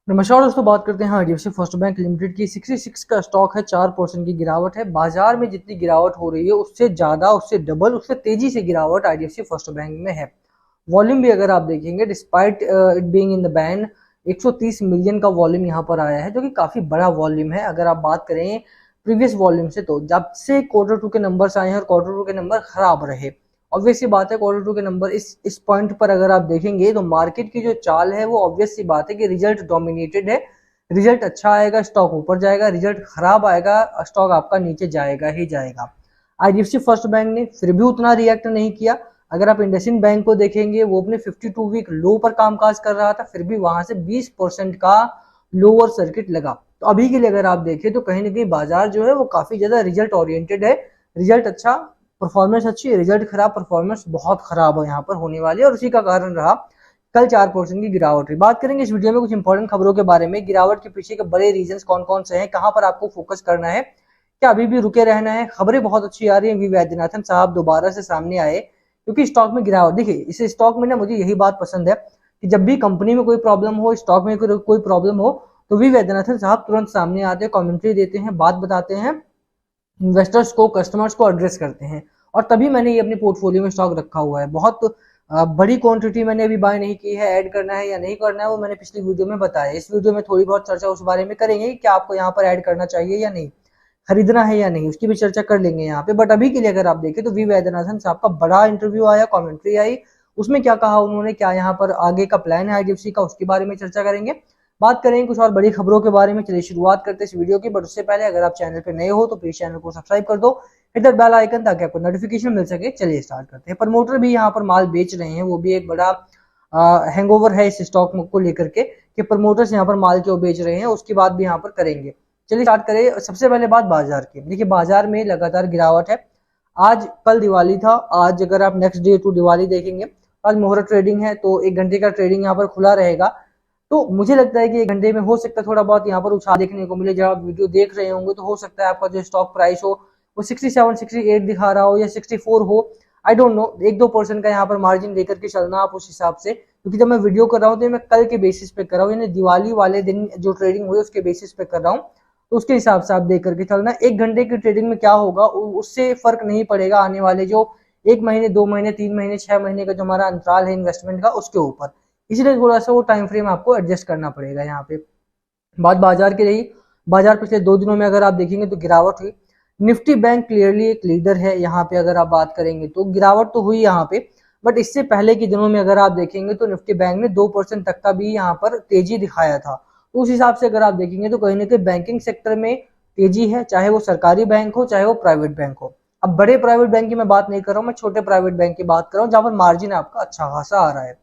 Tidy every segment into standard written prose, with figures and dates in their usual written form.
नमस्कार दोस्तों, बात करते हैं आईडीएफसी फर्स्ट बैंक लिमिटेड की। 66 का स्टॉक है, 4% की गिरावट है। बाजार में जितनी गिरावट हो रही है उससे ज्यादा, उससे डबल, उससे तेजी से गिरावट आईडीएफसी फर्स्ट बैंक में है। वॉल्यूम भी अगर आप देखेंगे, despite it being in the ban, 130 million का वॉल्यूम यहाँ पर आया है, जो कि काफी बड़ा वॉल्यूम है। अगर आप बात करें प्रीवियस वॉल्यूम से, तो जब से क्वार्टर टू के नंबर आए हैं और क्वार्टर टू के नंबर खराब रहे, ऑब्वियस सी बात है क्वार्टर टू के नंबर इस पॉइंट पर अगर आप देखेंगे तो मार्केट की जो चाल है वो ऑब्वियस सी बात है कि रिजल्ट डोमिनेटेड है। रिजल्ट अच्छा आएगा स्टॉक ऊपर जाएगा, रिजल्ट खराब आएगा स्टॉक आपका नीचे जाएगा ही जाएगा। आईडीएफसी फर्स्ट बैंक ने फिर भी उतना रिएक्ट नहीं किया। अगर आप इंडसइंड बैंक को देखेंगे, वो अपने 52 वीक लो पर कामकाज कर रहा था, फिर भी वहां से 20% का लोअर सर्किट लगा। तो अभी के लिए अगर आप देखें तो कहीं ना कहीं बाजार जो है वो काफी ज्यादा रिजल्ट ओरिएंटेड है। रिजल्ट अच्छा, परफॉर्मेंस अच्छी है, रिजल्ट खराब, परफॉर्मेंस बहुत खराब है यहाँ पर होने वाली है, और उसी का कारण रहा कल 4% की गिरावट हुई। बात करेंगे इस वीडियो में कुछ इंपॉर्टेंट खबरों के बारे में, गिरावट के पीछे के बड़े रीजंस कौन कौन से हैं, कहां पर आपको फोकस करना है, क्या अभी भी रुके रहना है। खबरें बहुत अच्छी आ रही है, वी वैद्यनाथन साहब दोबारा से सामने आए, क्योंकि स्टॉक में गिरावट देखिए। इस स्टॉक में ना मुझे यही बात पसंद है कि जब भी कंपनी में कोई प्रॉब्लम हो, स्टॉक में कोई प्रॉब्लम हो, तो वी वैद्यनाथन साहब तुरंत सामने आते हैं, कॉमेंट्री देते हैं, बात बताते हैं, इन्वेस्टर्स को, कस्टमर्स को एड्रेस करते हैं। और तभी मैंने ये अपने पोर्टफोलियो में स्टॉक रखा हुआ है। बहुत बड़ी क्वांटिटी मैंने अभी बाय नहीं की है, ऐड करना है या नहीं करना है वो मैंने पिछली वीडियो में बताया। इस वीडियो में थोड़ी बहुत चर्चा उस बारे में करेंगे कि क्या आपको यहाँ पर ऐड करना चाहिए या नहीं, खरीदना है या नहीं, उसकी भी चर्चा कर लेंगे यहाँ पे। बट अभी के लिए अगर आप देखें तो वी वैद्यनाथन साहब का बड़ा इंटरव्यू आया, कॉमेंट्री आई, उसमें क्या कहा उन्होंने, क्या यहाँ पर आगे का प्लान है आईडीएफसी का, उसके बारे में चर्चा करेंगे। बात करेंगे कुछ और बड़ी खबरों के बारे में। चलिए शुरुआत करते हैं इस वीडियो की, बट उससे पहले अगर आप चैनल पे नए हो तो प्लीज चैनल को सब्सक्राइब कर दो, हिट दैट बेल आइकन ताकि आपको नोटिफिकेशन मिल सके। चलिए स्टार्ट करते हैं। प्रमोटर भी यहाँ पर माल बेच रहे हैं, वो भी एक बड़ा हैंगओवर है इस स्टॉक को लेकर के कि प्रमोटर्स यहाँ पर माल क्यों बेच रहे हैं, उसकी बात भी यहाँ पर करेंगे। चलिए स्टार्ट करें। सबसे पहले बात बाजार की। देखिए बाजार में लगातार गिरावट है। आज कल दिवाली था, आज अगर आप नेक्स्ट डे टू दिवाली देखेंगे, आज मुहूर्त ट्रेडिंग है, तो 1 घंटे का ट्रेडिंग यहाँ पर खुला रहेगा। तो मुझे लगता है कि 1 घंटे में हो सकता है थोड़ा बहुत यहाँ पर उछाल देखने को मिले। जब आप वीडियो देख रहे होंगे तो हो सकता है आपका जो स्टॉक प्राइस हो वो 67 68 दिखा रहा हो या 64 हो, आई डोंट नो। 1-2% का यहाँ पर मार्जिन लेकर के चलना आप उस हिसाब से, क्योंकि जब मैं वीडियो कर रहा हूँ तो मैं कल के बेसिस पे कर रहा हूँ, यानी दिवाली वाले दिन जो ट्रेडिंग हुई उसके बेसिस पे कर रहा हूँ। तो उसके हिसाब से आप देख करके चलना। 1 घंटे की ट्रेडिंग में क्या होगा उससे फर्क नहीं पड़ेगा आने वाले जो 1 महीने, 2 महीने, 3 महीने, 6 महीने का जो हमारा अंतराल है इन्वेस्टमेंट का, उसके ऊपर। इसलिए थोड़ा सा वो टाइम फ्रेम आपको एडजस्ट करना पड़ेगा यहाँ पे। बात बाजार की रही, बाजार पिछले 2 दिनों में अगर आप देखेंगे तो गिरावट हुई। निफ्टी बैंक क्लियरली एक लीडर है यहाँ पे, अगर आप बात करेंगे तो गिरावट तो हुई यहाँ पे। बट इससे पहले के दिनों में अगर आप देखेंगे तो निफ्टी बैंक ने 2% तक का भी यहाँ पर तेजी दिखाया था। तो उस हिसाब से अगर आप देखेंगे तो कहीं ना कहीं बैंकिंग सेक्टर में तेजी है, चाहे वो सरकारी बैंक हो चाहे वो प्राइवेट बैंक हो। अब बड़े प्राइवेट बैंक की मैं बात नहीं कर रहा हूँ, मैं छोटे प्राइवेट बैंक की बात कर रहा हूँ जहां पर मार्जिन आपका अच्छा खासा आ रहा है।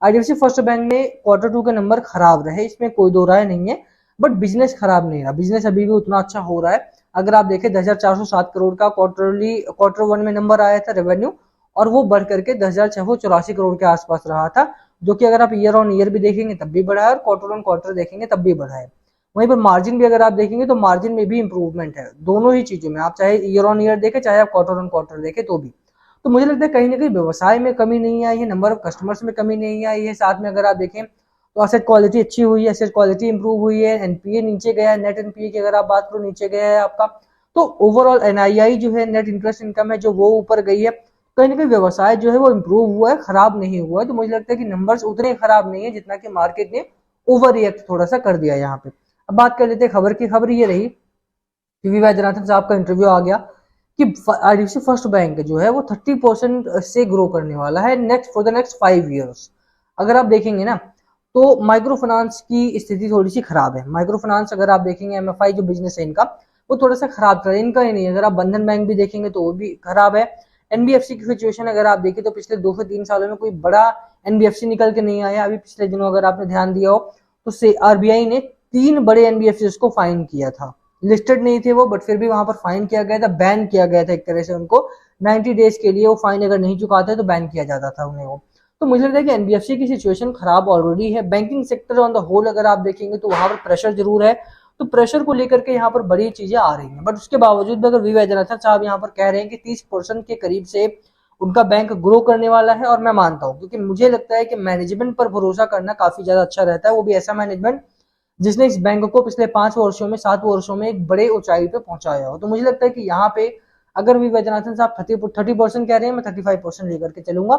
आईडीएफसी फर्स्ट बैंक में क्वार्टर टू के नंबर खराब रहे, इसमें कोई दो राय नहीं है, बट बिजनेस खराब नहीं रहा, बिजनेस अभी भी उतना अच्छा हो रहा है। अगर आप देखें 10,407 करोड़ का क्वार्टर वन में नंबर आया था रेवेन्यू, और वो बढ़ करके 10,684 करोड़ के आसपास रहा था, जो कि अगर आप ईयर ऑन ईयर भी देखेंगे तब भी बढ़ा है और क्वार्टर ऑन क्वार्टर देखेंगे तब भी बढ़ा है। वहीं पर मार्जिन भी अगर आप देखेंगे तो मार्जिन में भी इंप्रूवमेंट है, दोनों ही चीजों में, आप चाहे ईयर ऑन ईयर देखें चाहे आप क्वार्टर ऑन क्वार्टर देखें तो भी। तो मुझे लगता है कहीं ना कहीं व्यवसाय में कमी नहीं आई है, नंबर ऑफ कस्टमर्स में कमी नहीं आई है। साथ में अगर आप देखें तो एसेट क्वालिटी अच्छी हुई है, एसेट क्वालिटी इंप्रूव हुई है, एनपीए नीचे गया है, नेट एनपीए की अगर आप बात करो नीचे गया है आपका। तो ओवरऑल एनआईआई जो है, नेट इंटरेस्ट इनकम है जो, वो ऊपर गई है। कहीं ना कहीं व्यवसाय जो है वो इम्प्रूव हुआ है, खराब नहीं हुआ है। तो मुझे लगता है कि नंबर्स उतने खराब नहीं है जितना कि मार्केट ने ओवर रिएक्ट थोड़ा सा कर दिया यहाँ पे। अब बात कर लेते हैं खबर की। खबर ये रही कि वी वैद्यनाथन साहब का इंटरव्यू आ गया कि आईडीएफसी फर्स्ट बैंक जो है वो 30% से ग्रो करने वाला है next, for the next 5 years. अगर आप देखेंगे ना तो माइक्रो फाइनेंस की स्थिति थोड़ी सी खराब है। माइक्रो फाइनेंस अगर आप देखेंगे, एमएफआई जो बिजनेस है इनका, वो थोड़ा सा खराब चल रहा है, इनका ही नहीं। अगर आप बंधन बैंक भी देखेंगे तो वो भी खराब है। एनबीएफसी की सिचुएशन अगर आप देखें तो पिछले 2 से 3 सालों में कोई बड़ा एनबीएफसी निकल के नहीं आया। अभी पिछले दिनों अगर आपने ध्यान दिया हो तो से आरबीआई ने 3 बड़े एनबीएफसी को फाइन किया था। लिस्टेड नहीं थे वो, बट फिर भी वहां पर फाइन किया गया था, बैन किया गया था एक तरह से उनको। 90 डेज के लिए वो फाइन अगर नहीं चुकाते तो बैन किया जाता था उन्हें वो। तो मुझे लगता है कि एनबीएफसी की सिचुएशन खराब ऑलरेडी है। Banking sector on the whole अगर आप देखेंगे तो वहां पर प्रेशर जरूर है। तो प्रेशर को लेकर के यहाँ पर बड़ी चीजें आ रही हैं, बट उसके बावजूद भी अगर वी वैद्यनाथन साहब यहाँ पर कह रहे हैं कि 30% के करीब से उनका बैंक ग्रो करने वाला है, और मैं मानता हूँ, क्योंकि मुझे लगता है कि मैनेजमेंट पर भरोसा करना काफी ज्यादा अच्छा रहता है, वो भी ऐसा मैनेजमेंट जिसने इस बैंक को पिछले 5 वर्षों में 7 वर्षों में एक बड़े ऊंचाई पे पहुंचाया हो। तो मुझे लगता है कि यहाँ पे अगर वी वैद्यनाथन साहब 30% कह रहे हैं, मैं 35% लेकर के चलूंगा।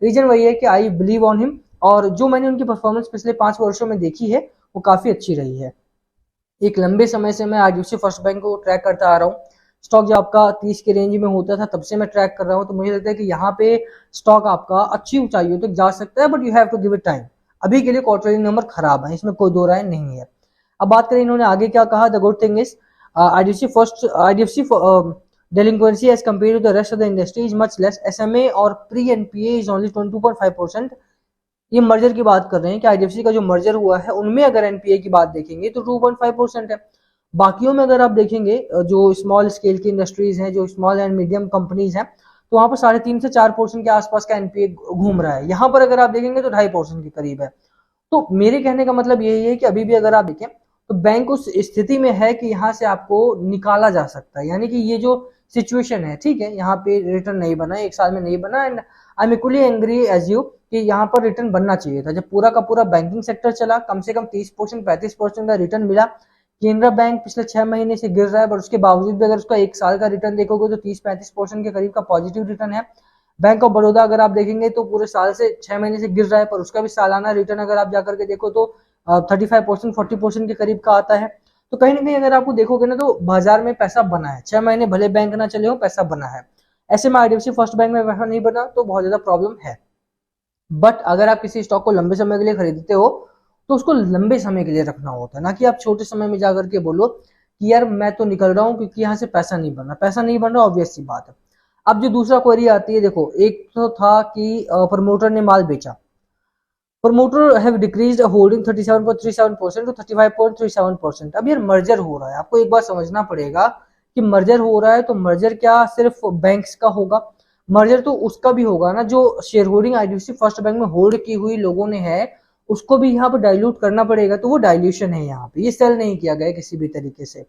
रीजन वही है कि आई बिलीव ऑन हिम, और जो मैंने उनकी परफॉर्मेंस पिछले 5 वर्षों में देखी है वो काफी अच्छी रही है। एक लंबे समय से मैं आईडीएफसी फर्स्ट बैंक को ट्रैक करता आ रहा हूँ। स्टॉक जब आपका 30 के रेंज में होता था तब से मैं ट्रैक कर रहा हूँ, तो मुझे लगता है कि यहाँ पे स्टॉक आपका अच्छी ऊंचाइयों तक जा सकता है, but you have to give it time. अभी के लिए क्वार्टरली नंबर खराब है, इसमें कोई दो राय नहीं है। अब बात करें इन्होंने आगे क्या कहा, the good thing is IDFC delinquency as compared to the rest of the industry is much less. SMA और pre NPA is only 22.5%। ये मर्जर की बात कर रहे हैं कि आईडीएफसी का जो मर्जर हुआ है उनमें अगर एनपीए की बात देखेंगे तो 2.5% है। बाकियों में अगर आप देखेंगे जो स्मॉल स्केल की इंडस्ट्रीज हैं, जो स्मॉल एंड मीडियम कंपनीज हैं, तो वहां पर 3.5 से 4% के आसपास का एनपीए घूम रहा है। यहाँ पर अगर आप देखेंगे तो 2.5% के करीब है। तो मेरे कहने का मतलब यही है कि अभी भी अगर आप देखें तो बैंक उस स्थिति में है कि यहाँ से आपको निकाला जा सकता है। यानी कि ये जो सिचुएशन है, ठीक है, यहाँ पे रिटर्न नहीं बना, 1 साल में नहीं बना, and I am equally angry as you कि यहाँ पर रिटर्न बनना चाहिए था। जब पूरा का पूरा बैंकिंग सेक्टर चला, कम से कम 30% 35% का रिटर्न मिला। केनरा बैंक पिछले 6 महीने से गिर रहा है, बट उसके बावजूद भी अगर उसका 1 साल का रिटर्न देखोगे तो 30-35% के करीब का पॉजिटिव रिटर्न है। बैंक ऑफ बड़ौदा अगर आप देखेंगे तो पूरे साल से 6 महीने से गिर रहा है, पर उसका भी सालाना रिटर्न अगर आप जाकर के देखो तो 35% 40% के करीब का आता है। तो कहीं ना कहीं अगर आपको देखोगे ना तो बाजार में पैसा बना है। 6 महीने भले बैंक ना चले हो, पैसा बना है। ऐसे में आईडीएफसी फर्स्ट बैंक में पैसा नहीं बना तो बहुत ज्यादा प्रॉब्लम है। बट अगर आप किसी स्टॉक को लंबे समय के लिए खरीदते हो तो उसको लंबे समय के लिए रखना होता है, ना कि आप छोटे समय में जाकर के बोलो कि यार मैं तो निकल रहा हूँ क्योंकि यहाँ से पैसा नहीं बन रहा। पैसा नहीं बन रहा, ऑब्वियस सी बात है। अब जो दूसरा क्वेरी आती है, देखो, एक तो था कि प्रमोटर ने माल बेचा। Promoter have decreased holding 37.37% to 35.37%। अब यार मर्जर हो रहा है, आपको एक बात समझना पड़ेगा कि मर्जर हो रहा है तो मर्जर क्या सिर्फ बैंक्स का होगा, मर्जर तो उसका भी होगा ना जो share holding IDFC first bank में होल्ड की हुई लोगों ने है, उसको भी यहाँ पर डाइल्यूट करना पड़ेगा। तो वो डाइल्यूशन है, यहाँ पे ये सेल नहीं किया गया किसी भी तरीके से,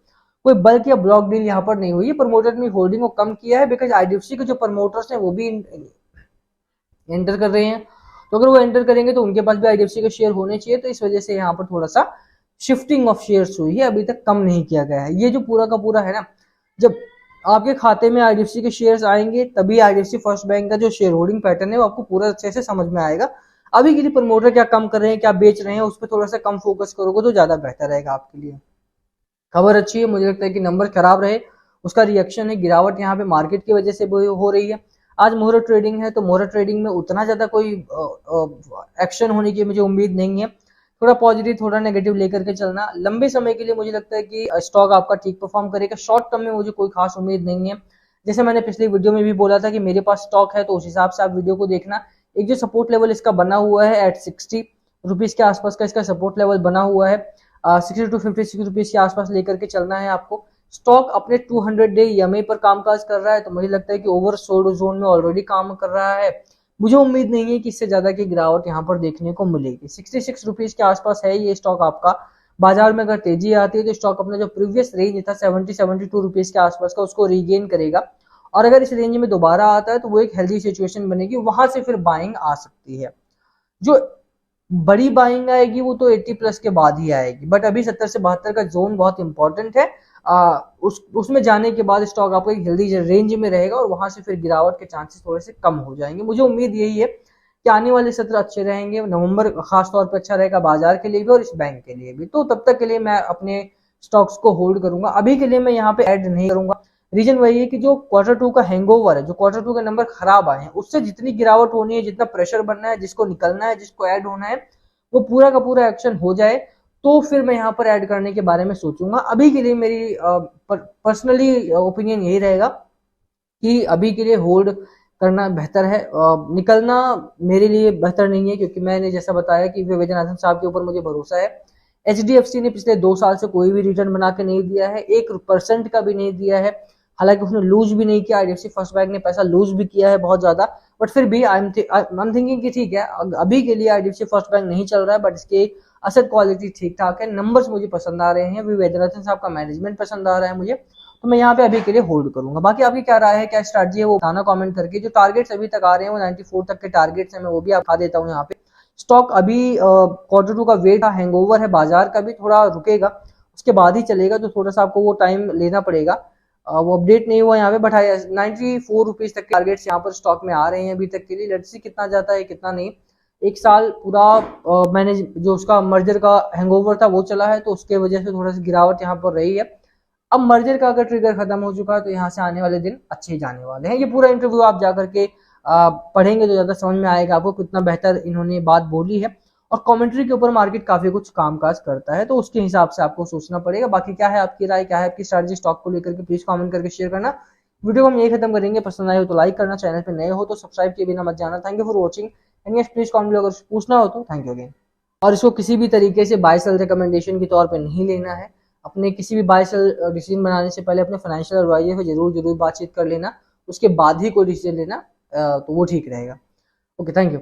कोई बल्क या ब्लॉक डील यहाँ पर नहीं हुई है। प्रमोटर ने होल्डिंग को कम किया है बिकॉज आईडीएफसी के जो प्रमोटर्स हैं वो भी एंटर कर रहे हैं। तो अगर वो एंटर करेंगे तो उनके पास भी आईडीएफसी के शेयर होने चाहिए, तो इस वजह से यहाँ पर थोड़ा सा शिफ्टिंग ऑफ शेयर्स हुई है, अभी तक कम नहीं किया गया है। ये जो पूरा का पूरा है ना, जब आपके खाते में आईडीएफसी के शेयर्स आएंगे तभी आईडीएफसी फर्स्ट बैंक का जो शेयर होल्डिंग पैटर्न है वो आपको पूरा अच्छे से समझ में आएगा। अभी के लिए प्रमोटर क्या कम कर रहे हैं, क्या बेच रहे हैं, उस पर थोड़ा सा कम फोकस करोगे तो ज्यादा बेहतर रहेगा आपके लिए। खबर अच्छी है, मुझे लगता है कि नंबर खराब रहे उसका रिएक्शन है, गिरावट यहाँ पे मार्केट की वजह से हो रही है। आज मुहूर्त ट्रेडिंग है तो मुहूर्त ट्रेडिंग में उतना ज्यादा कोई एक्शन होने की मुझे उम्मीद नहीं है। थोड़ा पॉजिटिव थोड़ा नेगेटिव लेकर के चलना। लंबे समय के लिए मुझे लगता है कि स्टॉक आपका ठीक परफॉर्म करेगा। शॉर्ट टर्म में मुझे कोई खास उम्मीद नहीं है। जैसे मैंने पिछली वीडियो में भी बोला था कि मेरे पास स्टॉक है, तो उस हिसाब से आप वीडियो को देखना। एक जो सपोर्ट लेवल इसका बना हुआ है एट 60 रुपीज के आसपास का इसका सपोर्ट लेवल बना हुआ है। 60 टू 56 रुपीज के आसपास लेकर के चलना है आपको। स्टॉक अपने 200 डे ईएमए पर कामकाज कर रहा है, तो मुझे लगता है कि ओवर सोल्ड जोन में ऑलरेडी काम कर रहा है। मुझे उम्मीद नहीं है कि इससे ज्यादा की गिरावट यहाँ पर देखने को मिलेगी। 66 रुपीज के आसपास है ये स्टॉक आपका। बाजार में अगर तेजी आती है तो स्टॉक अपना जो प्रीवियस रेंज था 72 रुपीज के आसपास का उसको रीगेन करेगा, और अगर इस रेंज में दोबारा आता है तो वो एक हेल्दी सिचुएशन बनेगी, वहां से फिर बाइंग आ सकती है। जो बड़ी बाइंग आएगी वो तो 80 प्लस के बाद ही आएगी, बट अभी 70 से 72 का जोन बहुत इंपॉर्टेंट है। उसमें जाने के बाद स्टॉक आपको एक हेल्दी रेंज में रहेगा और वहां से फिर गिरावट के चांसेस थोड़े से कम हो जाएंगे। मुझे उम्मीद यही है कि आने वाले सत्र अच्छे रहेंगे। नवंबर खास तौर पर अच्छा रहेगा बाजार के लिए भी और इस बैंक के लिए भी। तो तब तक के लिए मैं अपने स्टॉक्स को होल्ड करूंगा, अभी के लिए मैं यहाँ पे ऐड नहीं करूंगा। रीजन वही है कि जो Q2 का हैंगओवर है, जो Q2 के नंबर खराब आए हैं, उससे जितनी गिरावट होनी है, जितना प्रेशर बनना है, जिसको निकलना है, जिसको ऐड होना है, वो पूरा का पूरा एक्शन हो जाए तो फिर मैं यहाँ पर ऐड करने के बारे में सोचूंगा। अभी के लिए मेरी पर्सनली ओपिनियन यही रहेगा कि अभी के लिए होल्ड करना बेहतर है। निकलना मेरे लिए बेहतर नहीं है, क्योंकि मैंने जैसा बताया कि वैद्यनाथन साहब के ऊपर मुझे भरोसा है। एचडीएफसी ने पिछले 2 साल से कोई भी रिटर्न बना के नहीं दिया है, 1% का भी नहीं दिया है। हालांकि उसने लूज भी नहीं किया, आईडीएफसी फर्स्ट बैंक ने पैसा लूज भी किया है बहुत ज्यादा, बट फिर भी आई एम थिंकिंग कि ठीक है, अभी के लिए आईडीएफसी फर्स्ट बैंक नहीं चल रहा है, बट इसके असेट क्वालिटी ठीक ठाक है, नंबर्स मुझे पसंद आ रहे हैं, वैद्यनाथन साहब का मैनेजमेंट पसंद आ रहा है मुझे, तो मैं यहाँ पे अभी के लिए होल्ड करूंगा। बाकी आपकी क्या राय है, क्या स्ट्रैटेजी है, वो बताना कमेंट करके। जो टारगेट्स अभी तक आ रहे हैं वो 94 तक के टारगेट्स हैं, मैं वो भी आपको देता हूँ यहाँ पे। स्टॉक अभी Q2 का वेट का हैंगओवर है, बाजार का भी थोड़ा रुकेगा, उसके बाद ही चलेगा, तो थोड़ा सा आपको वो टाइम लेना पड़ेगा। वो अपडेट नहीं हुआ यहाँ पे, बट 94 रुपीज तक के टारगेट्स यहाँ पर स्टॉक में आ रहे हैं अभी तक के लिए। लेट्स सी कितना जाता है कितना नहीं। एक साल पूरा मैंने जो उसका मर्जर का हैंगओवर था वो चला है, तो उसके वजह से थोड़ा सा गिरावट यहाँ पर रही है। अब मर्जर का अगर ट्रिगर खत्म हो चुका है तो यहाँ से आने वाले दिन अच्छे ही जाने वाले हैं। ये पूरा इंटरव्यू आप जा करके पढ़ेंगे तो ज्यादा समझ में आएगा आपको कितना बेहतर इन्होंने बात बोली है। और कमेंट्री के ऊपर मार्केट काफी कुछ कामकाज करता है, तो उसके हिसाब से आपको सोचना पड़ेगा। बाकी क्या है आपकी राय, क्या है आपकी स्ट्रैटेजी स्टॉक को लेकर के, प्लीज कमेंट करके शेयर करना। वीडियो को हम यही खत्म करेंगे, पसंद आए हो तो लाइक करना, चैनल पे नए हो तो सब्सक्राइब किए बिना मत जाना। Thank you for watching and yes please comment अगर पूछना हो तो। Thank you again. और इसको किसी भी तरीके से बाय सेल रिकमेंडेशन के तौर पे नहीं लेना है। अपने किसी भी बाय सेल डिसीजन बनाने से पहले अपने फाइनेंशियल एडवाइजर से जरूर बातचीत कर लेना, उसके बाद ही कोई डिसीजन लेना, तो वो ठीक रहेगा। Okay, thank you.